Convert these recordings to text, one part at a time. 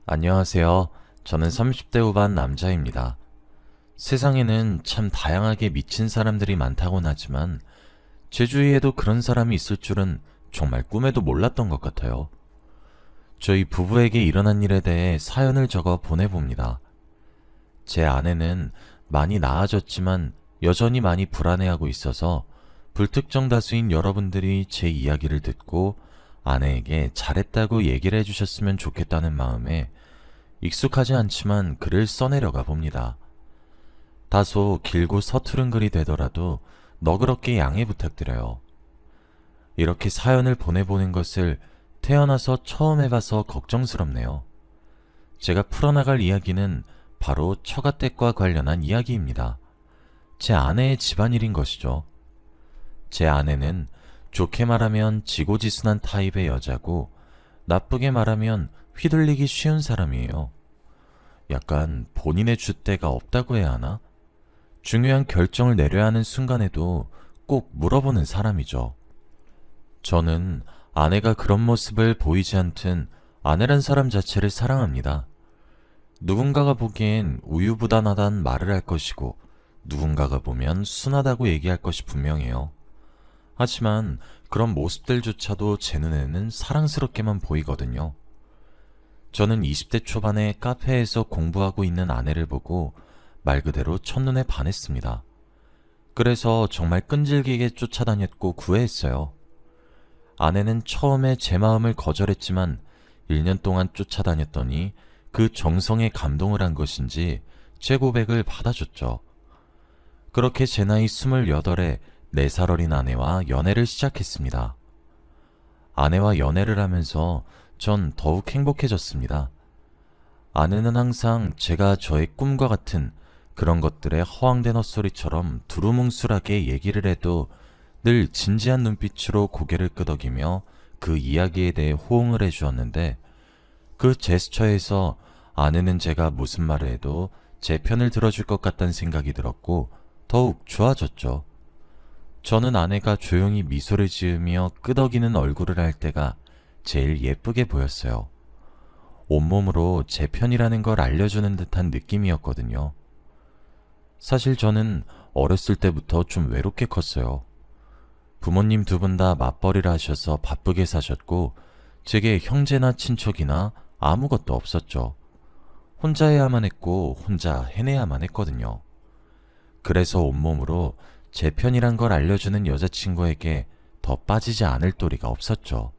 안녕하세요. 저는 30대 후반 남자입니다. 세상에는 참 다양하게 미친 사람들이 많다곤 하지만 제 주위에도 그런 사람이 있을 줄은 정말 꿈에도 몰랐던 것 같아요. 저희 부부에게 일어난 일에 대해 사연을 적어 보내봅니다. 제 아내는 많이 나아졌지만 여전히 많이 불안해하고 있어서 불특정 다수인 여러분들이 제 이야기를 듣고 아내에게 잘했다고 얘기를 해주셨으면 좋겠다는 마음에 익숙하지 않지만 글을 써내려가 봅니다. 다소 길고 서투른 글이 되더라도 너그럽게 양해 부탁드려요. 이렇게 사연을 보내보는 것을 태어나서 처음 해봐서 걱정스럽네요. 제가 풀어나갈 이야기는 바로 처가댁과 관련한 이야기입니다. 제 아내의 집안일인 것이죠. 제 아내는 좋게 말하면 지고지순한 타입의 여자고 나쁘게 말하면 휘둘리기 쉬운 사람이에요. 약간 본인의 줏대가 없다고 해야 하나? 중요한 결정을 내려야 하는 순간에도 꼭 물어보는 사람이죠. 저는 아내가 그런 모습을 보이지 않든 아내란 사람 자체를 사랑합니다. 누군가가 보기엔 우유부단하단 말을 할 것이고 누군가가 보면 순하다고 얘기할 것이 분명해요. 하지만 그런 모습들조차도 제 눈에는 사랑스럽게만 보이거든요. 저는 20대 초반에 카페에서 공부하고 있는 아내를 보고 말 그대로 첫눈에 반했습니다. 그래서 정말 끈질기게 쫓아다녔고 구애했어요. 아내는 처음에 제 마음을 거절했지만 1년 동안 쫓아다녔더니 그 정성에 감동을 한 것인지 제 고백을 받아줬죠. 그렇게 제 나이 28에 4살 어린 아내와 연애를 시작했습니다. 아내와 연애를 하면서 전 더욱 행복해졌습니다. 아내는 항상 제가 저의 꿈과 같은 그런 것들의 허황된 헛소리처럼 두루뭉술하게 얘기를 해도 늘 진지한 눈빛으로 고개를 끄덕이며 그 이야기에 대해 호응을 해주었는데 그 제스처에서 아내는 제가 무슨 말을 해도 제 편을 들어줄 것 같다는 생각이 들었고 더욱 좋아졌죠. 저는 아내가 조용히 미소를 지으며 끄덕이는 얼굴을 할 때가 제일 예쁘게 보였어요. 온몸으로 제 편이라는 걸 알려주는 듯한 느낌이었거든요. 사실 저는 어렸을 때부터 좀 외롭게 컸어요. 부모님 두 분 다 맞벌이를 하셔서 바쁘게 사셨고 제게 형제나 친척이나 아무것도 없었죠. 혼자 해야만 했고 혼자 해내야만 했거든요. 그래서 온몸으로 제 편이란 걸 알려주는 여자친구에게 더 빠지지 않을 도리가 없었죠.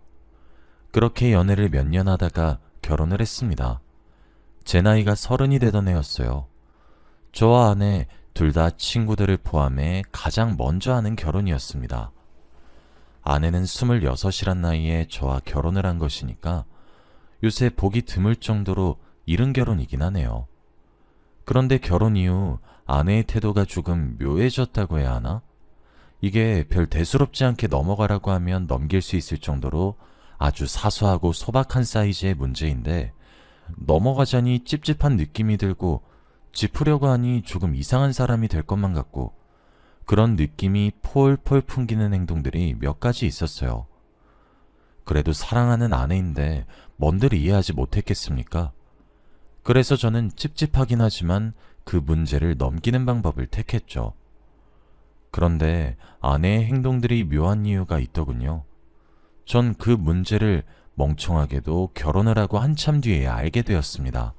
그렇게 연애를 몇 년 하다가 결혼을 했습니다. 제 나이가 30이 되던 해였어요. 저와 아내 둘 다 친구들을 포함해 가장 먼저 하는 결혼이었습니다. 아내는 26이란 나이에 저와 결혼을 한 것이니까 요새 보기 드물 정도로 이른 결혼이긴 하네요. 그런데 결혼 이후 아내의 태도가 조금 묘해졌다고 해야 하나? 이게 별 대수롭지 않게 넘어가라고 하면 넘길 수 있을 정도로 아주 사소하고 소박한 사이즈의 문제인데 넘어가자니 찝찝한 느낌이 들고 짚으려고 하니 조금 이상한 사람이 될 것만 같고 그런 느낌이 폴폴 풍기는 행동들이 몇 가지 있었어요. 그래도 사랑하는 아내인데 뭔들 이해하지 못했겠습니까? 그래서 저는 찝찝하긴 하지만 그 문제를 넘기는 방법을 택했죠. 그런데 아내의 행동들이 묘한 이유가 있더군요. 전 그 문제를 멍청하게도 결혼을 하고 한참 뒤에 알게 되었습니다.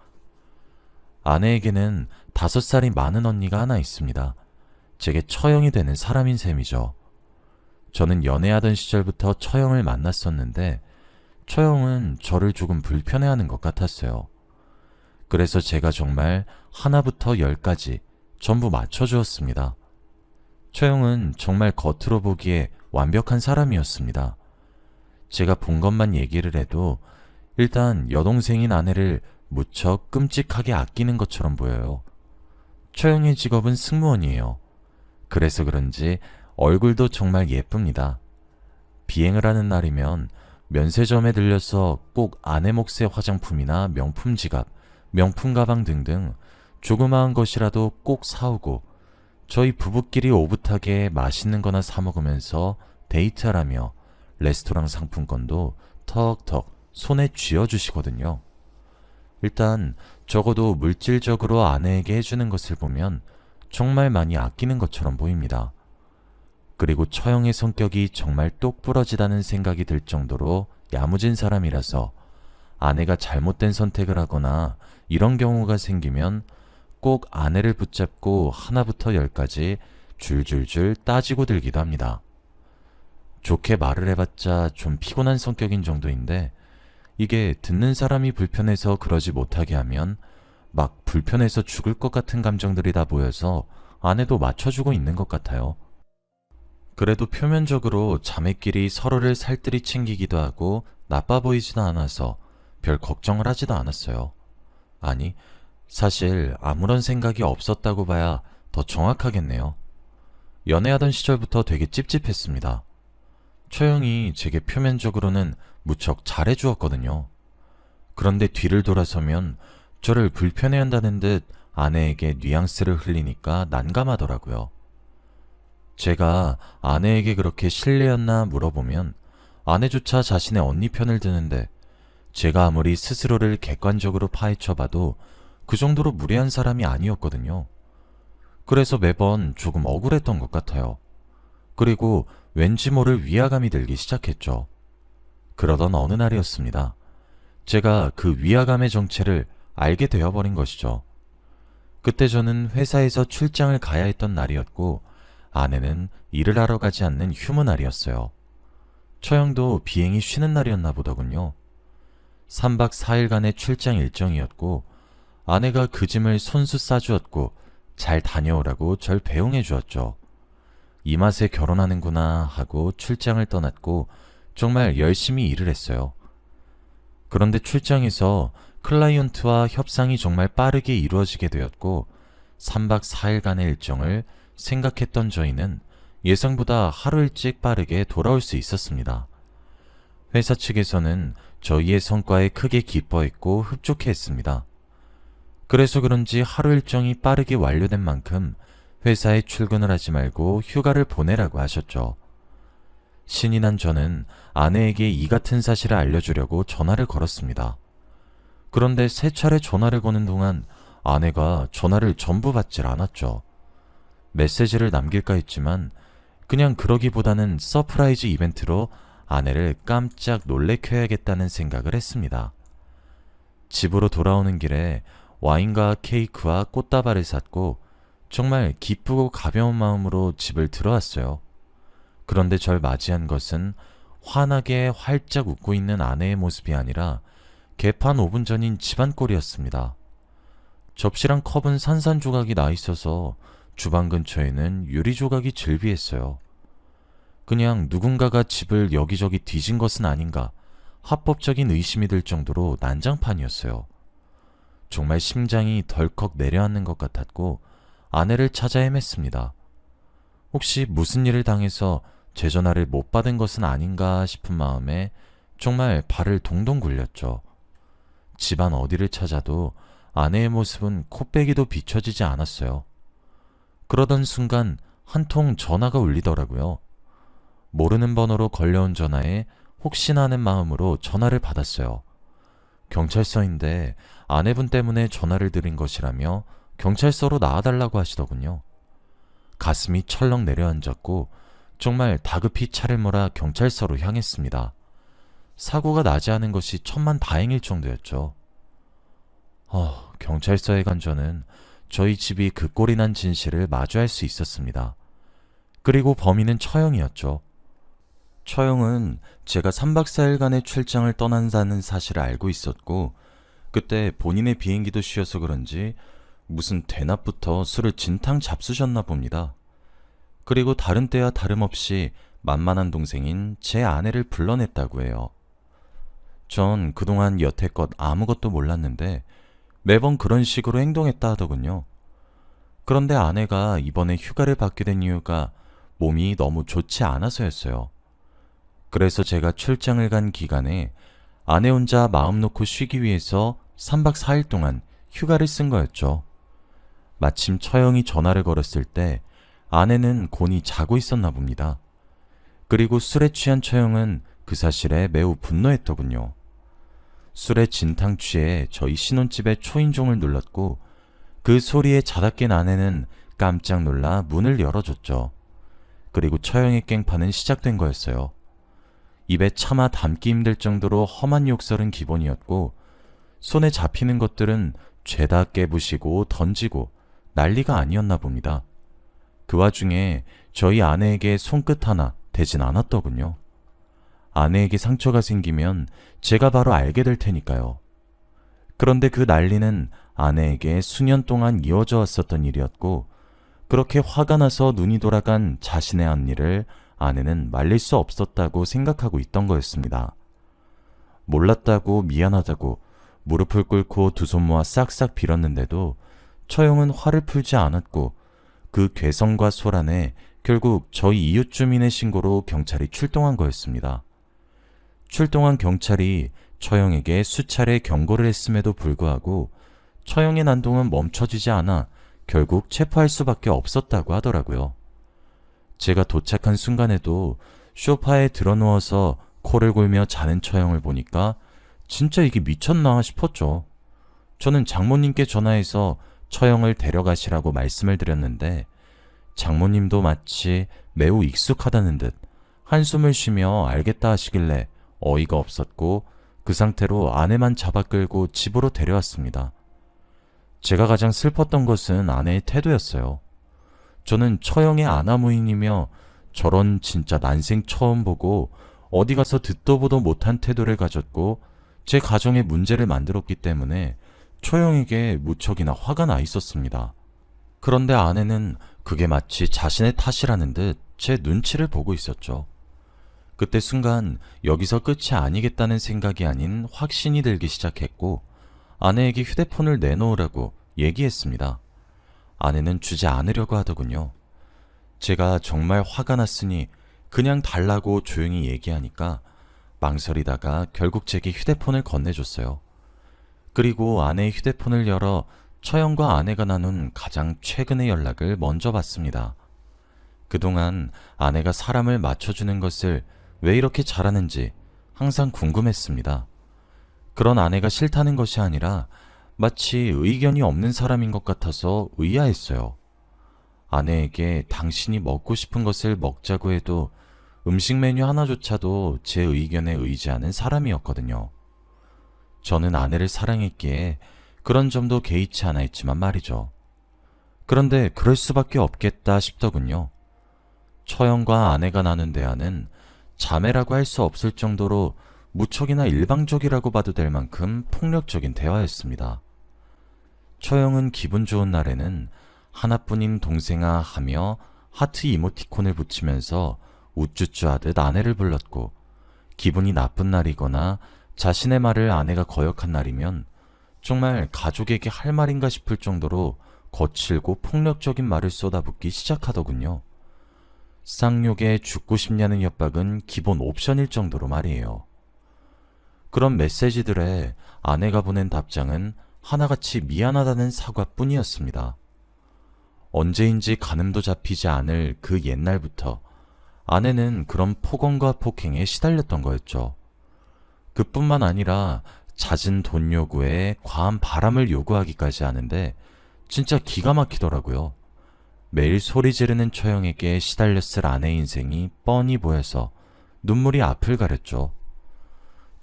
아내에게는 5살이 많은 언니가 하나 있습니다. 제게 처형이 되는 사람인 셈이죠. 저는 연애하던 시절부터 처형을 만났었는데 처형은 저를 조금 불편해하는 것 같았어요. 그래서 제가 정말 하나부터 10까지 전부 맞춰주었습니다. 처형은 정말 겉으로 보기에 완벽한 사람이었습니다. 제가 본 것만 얘기를 해도 일단 여동생인 아내를 무척 끔찍하게 아끼는 것처럼 보여요. 처형의 직업은 승무원이에요. 그래서 그런지 얼굴도 정말 예쁩니다. 비행을 하는 날이면 면세점에 들려서 꼭 아내 몫의 화장품이나 명품 지갑, 명품 가방 등등 조그마한 것이라도 꼭 사오고 저희 부부끼리 오붓하게 맛있는 거나 사 먹으면서 데이트하라며 레스토랑 상품권도 턱턱 손에 쥐어주시거든요. 일단 적어도 물질적으로 아내에게 해주는 것을 보면 정말 많이 아끼는 것처럼 보입니다. 그리고 처형의 성격이 정말 똑부러지다는 생각이 들 정도로 야무진 사람이라서 아내가 잘못된 선택을 하거나 이런 경우가 생기면 꼭 아내를 붙잡고 하나부터 열까지 줄줄줄 따지고 들기도 합니다. 좋게 말을 해봤자 좀 피곤한 성격인 정도인데 이게 듣는 사람이 불편해서 그러지 못하게 하면 막 불편해서 죽을 것 같은 감정들이 다 보여서 아내도 맞춰주고 있는 것 같아요. 그래도 표면적으로 자매끼리 서로를 살뜰히 챙기기도 하고 나빠 보이지도 않아서 별 걱정을 하지도 않았어요. 아니, 사실 아무런 생각이 없었다고 봐야 더 정확하겠네요. 연애하던 시절부터 되게 찝찝했습니다. 처형이 제게 표면적으로는 무척 잘해주었거든요. 그런데 뒤를 돌아서면 저를 불편해한다는 듯 아내에게 뉘앙스를 흘리니까 난감하더라고요. 제가 아내에게 그렇게 실례였나 물어보면 아내조차 자신의 언니 편을 드는데 제가 아무리 스스로를 객관적으로 파헤쳐봐도 그 정도로 무례한 사람이 아니었거든요. 그래서 매번 조금 억울했던 것 같아요. 그리고 왠지 모를 위화감이 들기 시작했죠. 그러던 어느 날이었습니다. 제가 그 위화감의 정체를 알게 되어버린 것이죠. 그때 저는 회사에서 출장을 가야 했던 날이었고 아내는 일을 하러 가지 않는 휴무 날이었어요. 처형도 비행이 쉬는 날이었나 보더군요. 3박 4일간의 출장 일정이었고 아내가 그 짐을 손수 싸주었고 잘 다녀오라고 절 배웅해 주었죠. 이 맛에 결혼하는구나 하고 출장을 떠났고 정말 열심히 일을 했어요. 그런데 출장에서 클라이언트와 협상이 정말 빠르게 이루어지게 되었고 3박 4일간의 일정을 생각했던 저희는 예상보다 하루 일찍 빠르게 돌아올 수 있었습니다. 회사 측에서는 저희의 성과에 크게 기뻐했고 흡족해했습니다. 그래서 그런지 하루 일정이 빠르게 완료된 만큼 회사에 출근을 하지 말고 휴가를 보내라고 하셨죠. 신이 난 저는 아내에게 이 같은 사실을 알려주려고 전화를 걸었습니다. 그런데 세 차례 전화를 거는 동안 아내가 전화를 전부 받질 않았죠. 메시지를 남길까 했지만 그냥 그러기보다는 서프라이즈 이벤트로 아내를 깜짝 놀래켜야겠다는 생각을 했습니다. 집으로 돌아오는 길에 와인과 케이크와 꽃다발을 샀고 정말 기쁘고 가벼운 마음으로 집을 들어왔어요. 그런데 절 맞이한 것은 환하게 활짝 웃고 있는 아내의 모습이 아니라 개판 5분 전인 집안꼴이었습니다. 접시랑 컵은 산산조각이 나 있어서 주방 근처에는 유리조각이 즐비했어요. 그냥 누군가가 집을 여기저기 뒤진 것은 아닌가 합법적인 의심이 들 정도로 난장판이었어요. 정말 심장이 덜컥 내려앉는 것 같았고 아내를 찾아 헤맸습니다. 혹시 무슨 일을 당해서 제 전화를 못 받은 것은 아닌가 싶은 마음에 정말 발을 동동 굴렸죠. 집안 어디를 찾아도 아내의 모습은 코빼기도 비춰지지 않았어요. 그러던 순간 한 통 전화가 울리더라고요. 모르는 번호로 걸려온 전화에 혹시나 하는 마음으로 전화를 받았어요. 경찰서인데 아내분 때문에 전화를 드린 것이라며 경찰서로 나와달라고 하시더군요. 가슴이 철렁 내려앉았고 정말 다급히 차를 몰아 경찰서로 향했습니다. 사고가 나지 않은 것이 천만다행일 정도였죠. 경찰서에 간 저는 저희 집이 그 꼴이 난 진실을 마주할 수 있었습니다. 그리고 범인은 처형이었죠. 처형은 제가 3박 4일간의 출장을 떠난다는 사실을 알고 있었고 그때 본인의 비행기도 쉬어서 그런지 무슨 대낮부터 술을 진탕 잡수셨나 봅니다. 그리고 다른 때와 다름없이 만만한 동생인 제 아내를 불러냈다고 해요. 전 그동안 여태껏 아무것도 몰랐는데 매번 그런 식으로 행동했다 하더군요. 그런데 아내가 이번에 휴가를 받게 된 이유가 몸이 너무 좋지 않아서였어요. 그래서 제가 출장을 간 기간에 아내 혼자 마음 놓고 쉬기 위해서 3박 4일 동안 휴가를 쓴 거였죠. 마침 처형이 전화를 걸었을 때 아내는 곤히 자고 있었나 봅니다. 그리고 술에 취한 처형은 그 사실에 매우 분노했더군요. 술에 진탕 취해 저희 신혼집의 초인종을 눌렀고 그 소리에 자다 깬 아내는 깜짝 놀라 문을 열어줬죠. 그리고 처형의 깽판은 시작된 거였어요. 입에 차마 담기 힘들 정도로 험한 욕설은 기본이었고 손에 잡히는 것들은 죄다 깨부시고 던지고 난리가 아니었나 봅니다. 그 와중에 저희 아내에게 손끝 하나 대진 않았더군요. 아내에게 상처가 생기면 제가 바로 알게 될 테니까요. 그런데 그 난리는 아내에게 수년 동안 이어져 왔었던 일이었고 그렇게 화가 나서 눈이 돌아간 자신의 앞일을 아내는 말릴 수 없었다고 생각하고 있던 거였습니다. 몰랐다고 미안하다고 무릎을 꿇고 두 손 모아 싹싹 빌었는데도 처형은 화를 풀지 않았고 그 괴성과 소란에 결국 저희 이웃 주민의 신고로 경찰이 출동한 거였습니다. 출동한 경찰이 처형에게 수차례 경고를 했음에도 불구하고 처형의 난동은 멈춰지지 않아 결국 체포할 수밖에 없었다고 하더라고요. 제가 도착한 순간에도 소파에 드러누워서 코를 골며 자는 처형을 보니까 진짜 이게 미쳤나 싶었죠. 저는 장모님께 전화해서 처형을 데려가시라고 말씀을 드렸는데 장모님도 마치 매우 익숙하다는 듯 한숨을 쉬며 알겠다 하시길래 어이가 없었고 그 상태로 아내만 잡아 끌고 집으로 데려왔습니다. 제가 가장 슬펐던 것은 아내의 태도였어요. 저는 처형의 아나무인이며 저런 진짜 난생 처음 보고 어디 가서 듣도 보도 못한 태도를 가졌고 제 가정에 문제를 만들었기 때문에 처형에게 무척이나 화가 나 있었습니다. 그런데 아내는 그게 마치 자신의 탓이라는 듯 제 눈치를 보고 있었죠. 그때 순간 여기서 끝이 아니겠다는 생각이 아닌 확신이 들기 시작했고 아내에게 휴대폰을 내놓으라고 얘기했습니다. 아내는 주지 않으려고 하더군요. 제가 정말 화가 났으니 그냥 달라고 조용히 얘기하니까 망설이다가 결국 제게 휴대폰을 건네줬어요. 그리고 아내의 휴대폰을 열어 처형과 아내가 나눈 가장 최근의 연락을 먼저 봤습니다. 그동안 아내가 사람을 맞춰주는 것을 왜 이렇게 잘하는지 항상 궁금했습니다. 그런 아내가 싫다는 것이 아니라 마치 의견이 없는 사람인 것 같아서 의아했어요. 아내에게 당신이 먹고 싶은 것을 먹자고 해도 음식 메뉴 하나조차도 제 의견에 의지하는 사람이었거든요. 저는 아내를 사랑했기에 그런 점도 개의치 않아 했지만 말이죠. 그런데 그럴 수밖에 없겠다 싶더군요. 처형과 아내가 나눈 대화는 자매라고 할 수 없을 정도로 무척이나 일방적이라고 봐도 될 만큼 폭력적인 대화였습니다. 처형은 기분 좋은 날에는 하나뿐인 동생아 하며 하트 이모티콘을 붙이면서 우쭈쭈 하듯 아내를 불렀고 기분이 나쁜 날이거나 자신의 말을 아내가 거역한 날이면 정말 가족에게 할 말인가 싶을 정도로 거칠고 폭력적인 말을 쏟아붓기 시작하더군요. 쌍욕에 죽고 싶냐는 협박은 기본 옵션일 정도로 말이에요. 그런 메시지들에 아내가 보낸 답장은 하나같이 미안하다는 사과뿐이었습니다. 언제인지 가늠도 잡히지 않을 그 옛날부터 아내는 그런 폭언과 폭행에 시달렸던 거였죠. 그뿐만 아니라 잦은 돈 요구에 과한 바람을 요구하기까지 하는데 진짜 기가 막히더라고요. 매일 소리 지르는 처형에게 시달렸을 아내 인생이 뻔히 보여서 눈물이 앞을 가렸죠.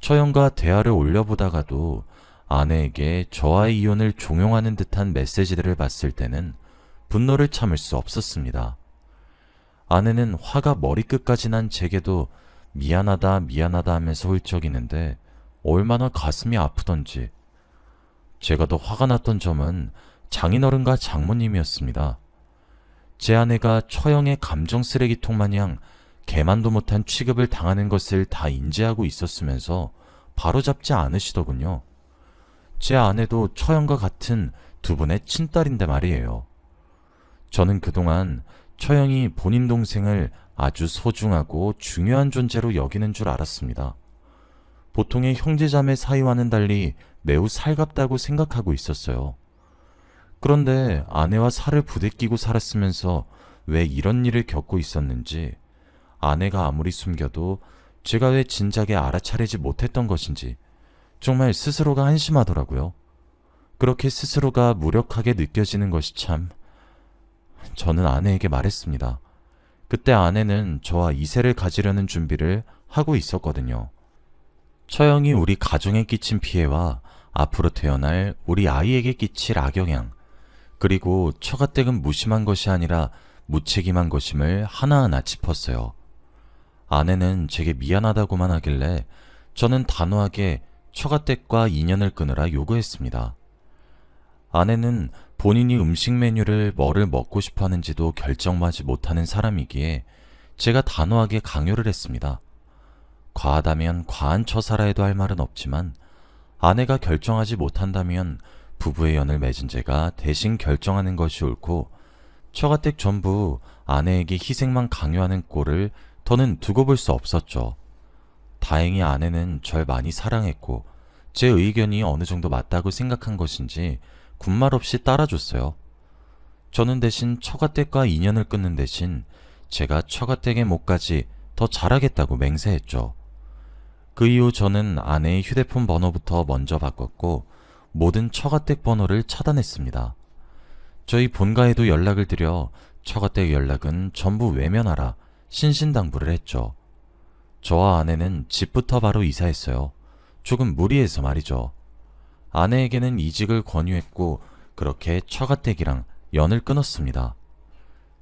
처형과 대화를 올려보다가도 아내에게 저와의 이혼을 종용하는 듯한 메시지들을 봤을 때는 분노를 참을 수 없었습니다. 아내는 화가 머리끝까지 난 제게도 미안하다 미안하다 하면서 훌쩍이는데 얼마나 가슴이 아프던지. 제가 더 화가 났던 점은 장인어른과 장모님이었습니다. 제 아내가 처형의 감정 쓰레기통 마냥 개만도 못한 취급을 당하는 것을 다 인지하고 있었으면서 바로잡지 않으시더군요. 제 아내도 처형과 같은 두 분의 친딸인데 말이에요. 저는 그동안 처형이 본인 동생을 아주 소중하고 중요한 존재로 여기는 줄 알았습니다. 보통의 형제자매 사이와는 달리 매우 살갑다고 생각하고 있었어요. 그런데 아내와 살을 부대끼고 살았으면서 왜 이런 일을 겪고 있었는지, 아내가 아무리 숨겨도 제가 왜 진작에 알아차리지 못했던 것인지 정말 스스로가 한심하더라고요. 그렇게 스스로가 무력하게 느껴지는 것이 참... 저는 아내에게 말했습니다. 그때 아내는 저와 이세를 가지려는 준비를 하고 있었거든요. 처형이 우리 가정에 끼친 피해와 앞으로 태어날 우리 아이에게 끼칠 악영향, 그리고 처가댁은 무심한 것이 아니라 무책임한 것임을 하나하나 짚었어요. 아내는 제게 미안하다고만 하길래 저는 단호하게 처가댁과 인연을 끊으라 요구했습니다. 아내는 본인이 음식 메뉴를 뭐를 먹고 싶어 하는지도 결정하지 못하는 사람이기에 제가 단호하게 강요를 했습니다. 과하다면 과한 처사라 해도 할 말은 없지만 아내가 결정하지 못한다면 부부의 연을 맺은 제가 대신 결정하는 것이 옳고 처가댁 전부 아내에게 희생만 강요하는 꼴을 더는 두고 볼 수 없었죠. 다행히 아내는 절 많이 사랑했고 제 의견이 어느 정도 맞다고 생각한 것인지 군말 없이 따라줬어요. 저는 대신 처가댁과 인연을 끊는 대신 제가 처가댁의 몫까지 더 잘하겠다고 맹세했죠. 그 이후 저는 아내의 휴대폰 번호부터 먼저 바꿨고 모든 처가댁 번호를 차단했습니다. 저희 본가에도 연락을 드려 처가댁 연락은 전부 외면하라 신신당부를 했죠. 저와 아내는 집부터 바로 이사했어요. 조금 무리해서 말이죠. 아내에게는 이직을 권유했고 그렇게 처가댁이랑 연을 끊었습니다.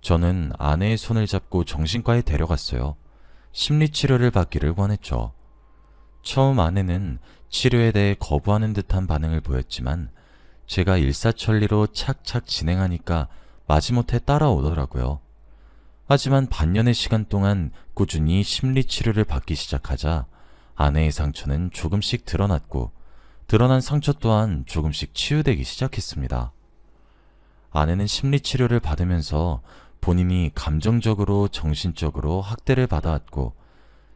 저는 아내의 손을 잡고 정신과에 데려갔어요. 심리치료를 받기를 권했죠. 처음 아내는 치료에 대해 거부하는 듯한 반응을 보였지만 제가 일사천리로 착착 진행하니까 마지못해 따라오더라고요. 하지만 반년의 시간 동안 꾸준히 심리치료를 받기 시작하자 아내의 상처는 조금씩 드러났고 드러난 상처 또한 조금씩 치유되기 시작했습니다. 아내는 심리치료를 받으면서 본인이 감정적으로 정신적으로 학대를 받아왔고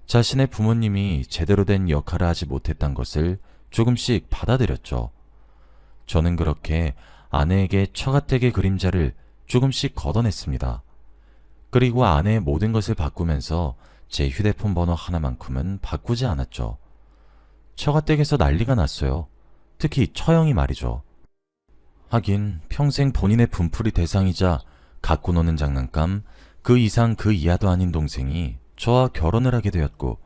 자신의 부모님이 제대로 된 역할을 하지 못했던 것을 조금씩 받아들였죠. 저는 그렇게 아내에게 처가댁의 그림자를 조금씩 걷어냈습니다. 그리고 아내의 모든 것을 바꾸면서 제 휴대폰 번호 하나만큼은 바꾸지 않았죠. 처가댁에서 난리가 났어요. 특히 처형이 말이죠. 하긴 평생 본인의 분풀이 대상이자 갖고 노는 장난감 그 이상 그 이하도 아닌 동생이 저와 결혼을 하게 되었고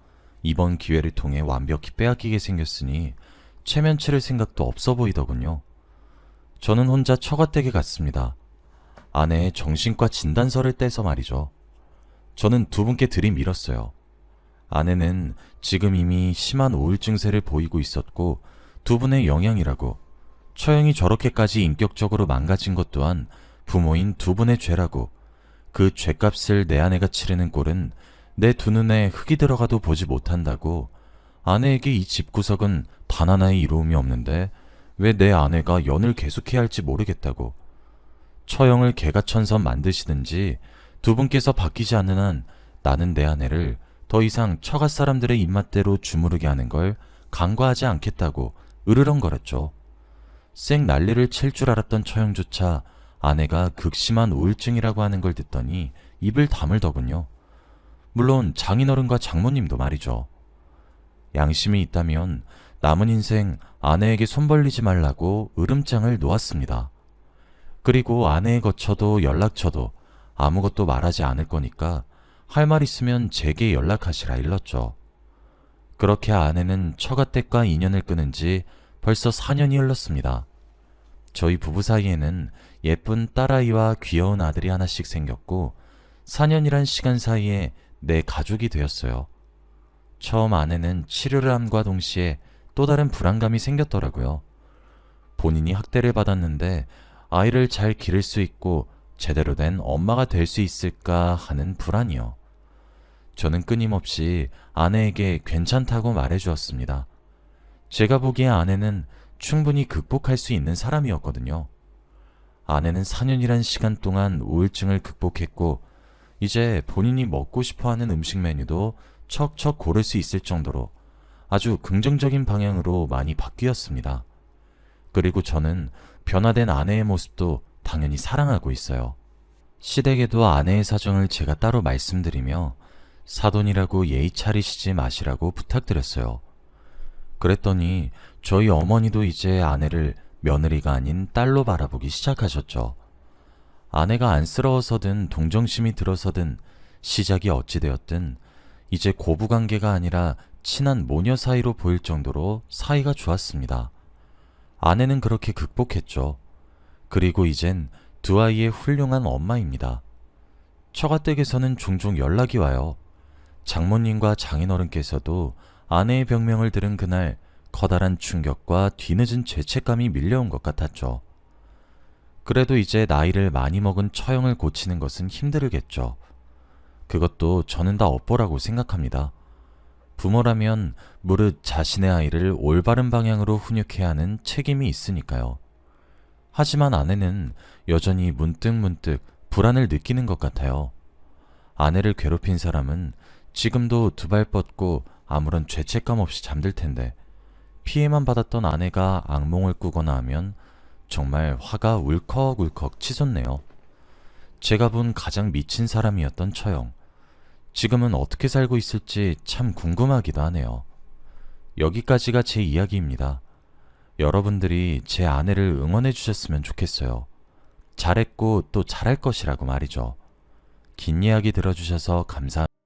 이번 기회를 통해 완벽히 빼앗기게 생겼으니 체면치를 생각도 없어 보이더군요. 저는 혼자 처가댁에 갔습니다. 아내의 정신과 진단서를 떼서 말이죠. 저는 두 분께 들이밀었어요. 아내는 지금 이미 심한 우울증세를 보이고 있었고 두 분의 영향이라고, 처형이 저렇게까지 인격적으로 망가진 것 또한 부모인 두 분의 죄라고, 그 죄값을 내 아내가 치르는 꼴은 내 두 눈에 흙이 들어가도 보지 못한다고, 아내에게 이 집구석은 단 하나의 이로움이 없는데 왜 내 아내가 연을 계속해야 할지 모르겠다고, 처형을 개가천선 만드시든지 두 분께서 바뀌지 않는 한 나는 내 아내를 더 이상 처가 사람들의 입맛대로 주무르게 하는 걸 간과하지 않겠다고 으르렁거렸죠. 쌩 난리를 칠 줄 알았던 처형조차 아내가 극심한 우울증이라고 하는 걸 듣더니 입을 다물더군요. 물론 장인어른과 장모님도 말이죠. 양심이 있다면 남은 인생 아내에게 손 벌리지 말라고 으름장을 놓았습니다. 그리고 아내에 거쳐도 연락처도 아무것도 말하지 않을 거니까 할 말 있으면 제게 연락하시라 일렀죠. 그렇게 아내는 처가댁과 인연을 끊은 지 벌써 4년이 흘렀습니다. 저희 부부 사이에는 예쁜 딸아이와 귀여운 아들이 하나씩 생겼고 4년이란 시간 사이에 내 가족이 되었어요. 처음 아내는 치료를 함과 동시에 또 다른 불안감이 생겼더라고요. 본인이 학대를 받았는데 아이를 잘 기를 수 있고 제대로 된 엄마가 될 수 있을까 하는 불안이요. 저는 끊임없이 아내에게 괜찮다고 말해주었습니다. 제가 보기에 아내는 충분히 극복할 수 있는 사람이었거든요. 아내는 4년이란 시간 동안 우울증을 극복했고 이제 본인이 먹고 싶어하는 음식 메뉴도 척척 고를 수 있을 정도로 아주 긍정적인 방향으로 많이 바뀌었습니다. 그리고 저는 변화된 아내의 모습도 당연히 사랑하고 있어요. 시댁에도 아내의 사정을 제가 따로 말씀드리며 사돈이라고 예의 차리시지 마시라고 부탁드렸어요. 그랬더니 저희 어머니도 이제 아내를 며느리가 아닌 딸로 바라보기 시작하셨죠. 아내가 안쓰러워서든 동정심이 들어서든 시작이 어찌되었든 이제 고부관계가 아니라 친한 모녀 사이로 보일 정도로 사이가 좋았습니다. 아내는 그렇게 극복했죠. 그리고 이젠 두 아이의 훌륭한 엄마입니다. 처가댁에서는 종종 연락이 와요. 장모님과 장인어른께서도 아내의 병명을 들은 그날 커다란 충격과 뒤늦은 죄책감이 밀려온 것 같았죠. 그래도 이제 나이를 많이 먹은 처형을 고치는 것은 힘들겠죠. 그것도 저는 다 업보라고 생각합니다. 부모라면 무릇 자신의 아이를 올바른 방향으로 훈육해야 하는 책임이 있으니까요. 하지만 아내는 여전히 문득문득 불안을 느끼는 것 같아요. 아내를 괴롭힌 사람은 지금도 두 발 뻗고 아무런 죄책감 없이 잠들 텐데 피해만 받았던 아내가 악몽을 꾸거나 하면 정말 화가 울컥울컥 치솟네요. 제가 본 가장 미친 사람이었던 처형. 지금은 어떻게 살고 있을지 참 궁금하기도 하네요. 여기까지가 제 이야기입니다. 여러분들이 제 아내를 응원해 주셨으면 좋겠어요. 잘했고 또 잘할 것이라고 말이죠. 긴 이야기 들어주셔서 감사합니다.